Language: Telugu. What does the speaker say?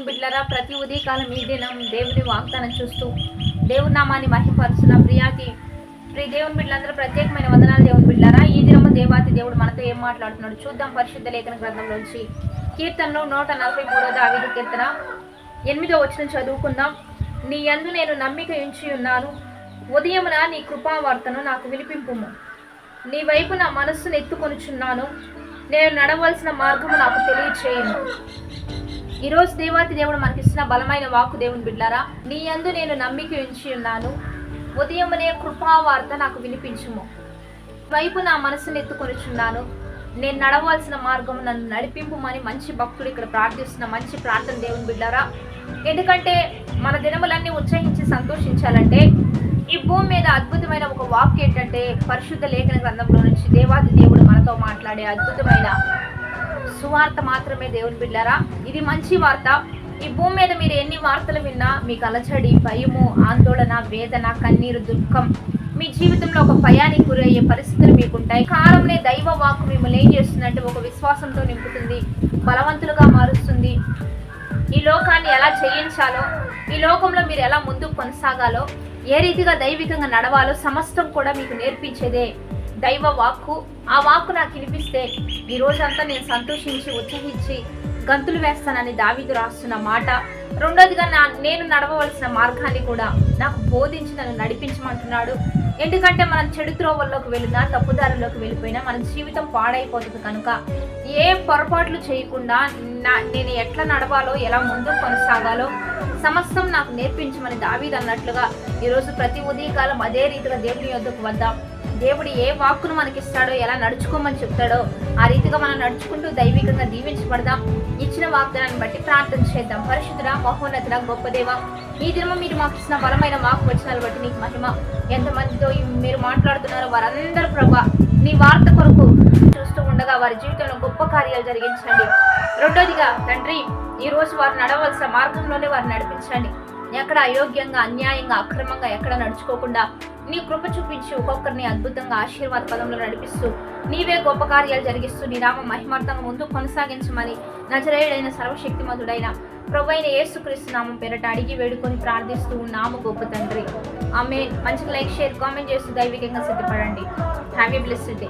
దేవుని బిడ్డలారా, ప్రతి ఉదయకాలం ఈ దినం దేవుని వాగ్దానం చూస్తూ దేవుని నామాన్ని మహిమపరుస్తున్న ప్రియ దేవుని బిడ్డలందరూ ప్రత్యేకమైన వందనాలు. దేవుని బిడ్డలారా, ఈ దినము దేవాతి దేవుడు మనతో ఏం మాట్లాడుతున్నాడు చూద్దాం. పరిశుద్ధ లేఖన గ్రంథంలోంచి కీర్తనలు 143 దావీదు కీర్తన 8వ వచనం చదువుకుందాం. నీ యందు నేను నమ్మిక ఉంచి ఉన్నాను, ఉదయమున నీ కృపావార్తను నాకు వినిపింపుము. నీ వైపు నా మనస్సును ఎత్తుకొనుచున్నాను, నేను నడవలసిన మార్గము నాకు తెలియచేయను. ఈరోజు దేవాతి దేవుడు మనకిస్తున్న బలమైన వాక్కు. దేవుని బిడ్డారా, నీ యందు నేను నమ్మిక ఉంచి ఉన్నాను, ఉదయమునే కృపావార్త నాకు వినిపించుము. వైపు నా మనస్సును ఎత్తుకొనుచున్నాను, నేను నడవలసిన మార్గము నన్ను నడిపింపుమని మంచి భక్తుడు ఇక్కడ ప్రార్థిస్తున్న మంచి ప్రార్థన దేవుని బిడ్డారా. ఎందుకంటే మన దినములన్నీ ఉత్సహించి సంతోషించాలంటే ఈ భూమి మీద అద్భుతమైన ఒక వాక్యం ఏంటంటే పరిశుద్ధ లేఖన గ్రంథంలో నుంచి దేవాది దేవుడు మనతో మాట్లాడే అద్భుతమైన సువార్త మాత్రమే. దేవుని బిడ్డారా, ఇది మంచి వార్త. ఈ భూమి మీద మీరు ఎన్ని వార్తలు విన్నా మీకు అలచడి, భయము, ఆందోళన, వేదన, కన్నీరు, దుఃఖం, మీ జీవితంలో ఒక భయానికి గురయ్యే పరిస్థితులు మీకుంటాయి. కాలంలో దైవ వాక్కు మిమ్మల్ని ఏం చేస్తుందంటే ఒక విశ్వాసంతో నింపుతుంది, బలవంతులుగా మారుస్తుంది. ఈ లోకాన్ని ఎలా జయించాలో, ఈ లోకంలో మీరు ఎలా ముందుకు కొనసాగాలో, ఏ రీతిగా దైవికంగా నడవాలో సమస్తం కూడా మీకు నేర్పించేదే దైవ వాక్కు. ఆ వాక్కు నాకు వినిపిస్తే ఈ రోజంతా నేను సంతోషించి ఉత్సహించి గంతులు వేస్తానని దావీదు రాస్తున్న మాట. రెండోదిగా నేను నడవవలసిన మార్గాన్ని కూడా నాకు బోధించి నన్ను నడిపించమంటున్నాడు. ఎందుకంటే మనం చెడు త్రోవల్లోకి వెళ్ళినా, తప్పుదారుల్లోకి వెళ్ళిపోయినా మన జీవితం పాడైపోతుంది. కనుక ఏ పొరపాట్లు చేయకుండా నేను ఎట్లా నడవాలో, ఎలా ముందుకు కొనసాగాలో సమస్తం నాకు నేర్పించమని దావీదు అన్నట్లుగా ఈరోజు ప్రతి ఉదయకాలం అదే రీతిగా దేవుని యొద్దకు వద్దాం. దేవుడు ఏ వాక్కును మనకిస్తాడో, ఎలా నడుచుకోమని చెప్తాడో ఆ రీతిగా మనం నడుచుకుంటూ దైవికంగా దీవించబడదాం. ఇచ్చిన వాగ్దానాన్ని బట్టి ప్రార్థన చేద్దాం. పరిశుద్ధుడా, మహోన్నతుడా, గొప్ప దేవ, ఈ దినము మీరు మాకు ఇచ్చిన బలమైన వాక్కు వచనాలు బట్టి నీకు మహిమ. ఎంతమందితో మీరు మాట్లాడుతున్నారో వారందరూ ప్రభా నీ వార్త కొరకు చూస్తూ ఉండగా వారి జీవితంలో గొప్ప కార్యాలు జరిగించండి. రెండోదిగా తండ్రి, ఈ రోజు వారు నడవలసిన మార్గంలోనే వారు నడిపించండి. ఎక్కడ అయోగ్యంగా, అన్యాయంగా, అక్రమంగా ఎక్కడ నడుచుకోకుండా నీ కృప చూపించి ఒక్కొక్కరిని అద్భుతంగా ఆశీర్వాద పదంలో నడిపిస్తూ నీవే గొప్ప కార్యాలు జరిగిస్తూ నీ నామ మహిమార్థంగా ముందు కొనసాగించమని నజరేయుడైన సర్వశక్తిమంతుడైన ప్రభువైన యేసుక్రీస్తు నామం పేరట అడిగి వేడుకొని ప్రార్థిస్తూ ఉన్నాము గొప్ప తండ్రి. ఆమేన్. మంచిగా లైక్, షేర్, కామెంట్ చేస్తూ దైవికంగా సిద్ధపడండి. Have a blessed day.